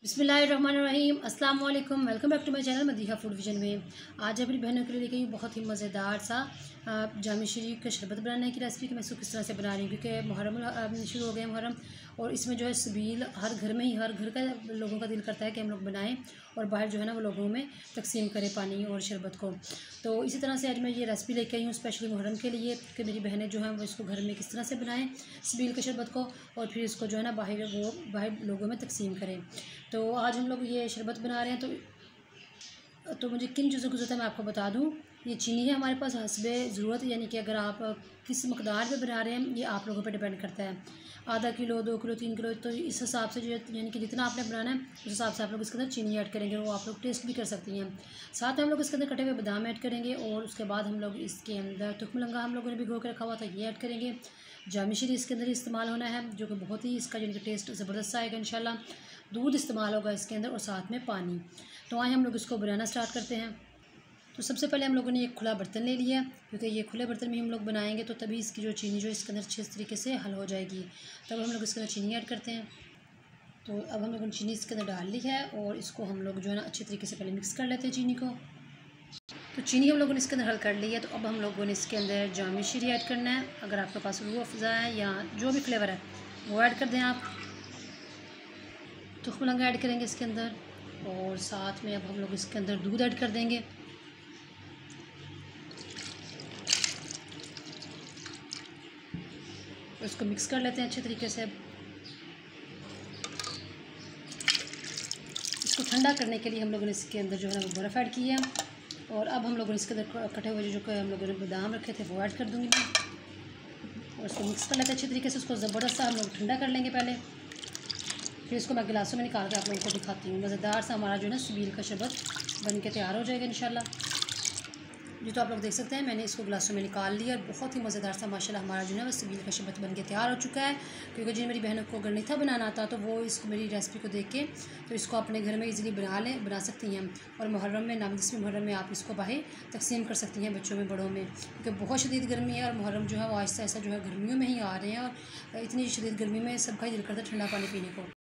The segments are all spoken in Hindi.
बिस्मिल्लाहिर्रहमानिर्रहीम अस्सलाम वालेकुम। Welcome back to my channel Madiha food vision में। आज अपनी बहनों के लिए लेके आई बहुत ही मज़ेदार सा जामी शरीफ का शरबत बनाने की रेसिपी कि मैं इसको किस तरह से बना रही हूँ, क्योंकि मुहर्रम शुरू हो गया मुहर्रम, और इसमें जो है सबील हर घर में ही हर घर का लोगों का दिल करता है कि हम लोग बनाएं और बाहर जो है ना वो लोगों में तकसीम करें पानी और शरबत को। तो इसी तरह से आज मैं ये रेसिपी लेके आई हूँ स्पेशली मुहर्रम के लिए कि मेरी बहनें जो हैं वो इसको घर में किस तरह से बनाएं सबील के शरबत को, और फिर इसको जो है ना बाहर लोगों में तकसीम करें। तो आज हम लोग ये शरबत बना रहे हैं, तो मुझे किन चीज़ों की ज़रूरत है मैं आपको बता दूं। ये चीनी है हमारे पास हस्बे ज़रूरत, यानी कि अगर आप किस मकदार में बना रहे हैं ये आप लोगों पर डिपेंड करता है। आधा किलो 2 किलो 3 किलो, तो इस हिसाब से जो यानी कि जितना आपने बनाना है उस हिसाब से आप लोग इसके अंदर चीनी ऐड करेंगे, वो आप लोग टेस्ट भी कर सकती हैं। साथ में हम लोग इसके अंदर कटे हुए बादाम ऐड करेंगे, और उसके बाद हम लोग इसके अंदर तुखमलंगा हम लोगों ने भिगो के रखा हुआ था ये ऐड करेंगे। जामी शरीफ इसके अंदर इस्तेमाल होना है, जो कि बहुत ही इसका यानी कि टेस्ट ज़बरदस्त आएगा इंशाल्लाह। दूध इस्तेमाल होगा इसके अंदर, और साथ में पानी। तो आए हम लोग इसको बनाना स्टार्ट करते हैं। तो सबसे पहले हम लोगों ने एक खुला बर्तन ले लिया, क्योंकि ये खुले बर्तन में हम लोग बनाएंगे तो तभी इसकी जो चीनी जो इसके अंदर अच्छे तरीके से हल हो जाएगी। तब हम लोग इसके अंदर चीनी ऐड करते हैं। तो अब हम लोगों ने चीनी इसके अंदर डाल ली है, और इसको हम लोग जो है ना अच्छे तरीके से पहले मिक्स कर लेते हैं चीनी को। तो चीनी हम लोगों ने इसके अंदर हल कर ली है। तो अब हम लोगों ने इसके अंदर जामी शरीफ ऐड करना है। अगर आपके पास रूह अफ़ज़ा है या जो भी फ्लेवर है वो ऐड कर दें आप। तुखमलंगा ऐड करेंगे इसके अंदर, और साथ में अब हम लोग इसके अंदर दूध ऐड कर देंगे। तो इसको मिक्स कर लेते हैं अच्छे तरीके से। इसको ठंडा करने के लिए हम लोगों ने इसके अंदर जो है ना वो बर्फ़ ऐड की है, और अब हम लोगों ने इसके अंदर कटे हुए जो हम लोगों ने बादाम रखे थे वो ऐड कर दूँगी मैं, और इसको मिक्स कर लेते हैं अच्छे तरीके से। उसको ज़बरदस्त सा हम लोग ठंडा कर लेंगे पहले, फिर इसको मैं गिलासों में निकाल कर आप लोगों को दिखाती हूँ। मज़ेदार सा हमारा जो है ना सबील का शरबत बन के तैयार हो जाएगा इंशाल्लाह। जी तो आप लोग देख सकते हैं मैंने इसको गिलासों में निकाल लिया, और बहुत ही मज़ेदार सा माशाल्लाह हमारा जो है वो सबील का शरबत बन के तैयार हो चुका है। क्योंकि जिन मेरी बहनों को अगर नहीं था बनाना आता तो वो इसको मेरी रेसिपी को देख के तो इसको अपने घर में इजीली बना सकती हैं, और मुहर्रम में नामदस्मी मुहर्रम में आप इसको बाहर तकसीम कर सकती हैं बच्चों में बड़ों में, क्योंकि बहुत शदीद गर्मी है, और मुहर्रम जो है वो आहिस्ता आहिस्ता जो है गर्मियों में ही आ रहे हैं, और इतनी शदीद गर्मी में सबका ही दिल करता है ठंडा पानी पीने को।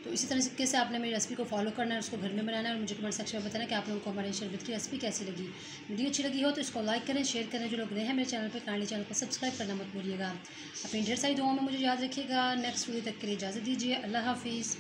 तो इसी तरह से आपने मेरी रेसिपी को फॉलो करना है, उसको घर में बनाना है, और मुझे कमेंट सेक्शन में बताना कि आप लोगों को हमारे शरबत की रेसिपी कैसी लगी। वीडियो अच्छी लगी हो तो इसको लाइक करें, शेयर करें। जो लोग नए हैं मेरे चैनल पर काइंडली चैनल को सब्सक्राइब करना मत भूलिएगा। अपनी ढेर सारी दुआओं में मुझे याद रखिएगा। नेक्स्ट वीडियो तक के लिए इजाज़त दीजिए। अल्लाह हाफिज़।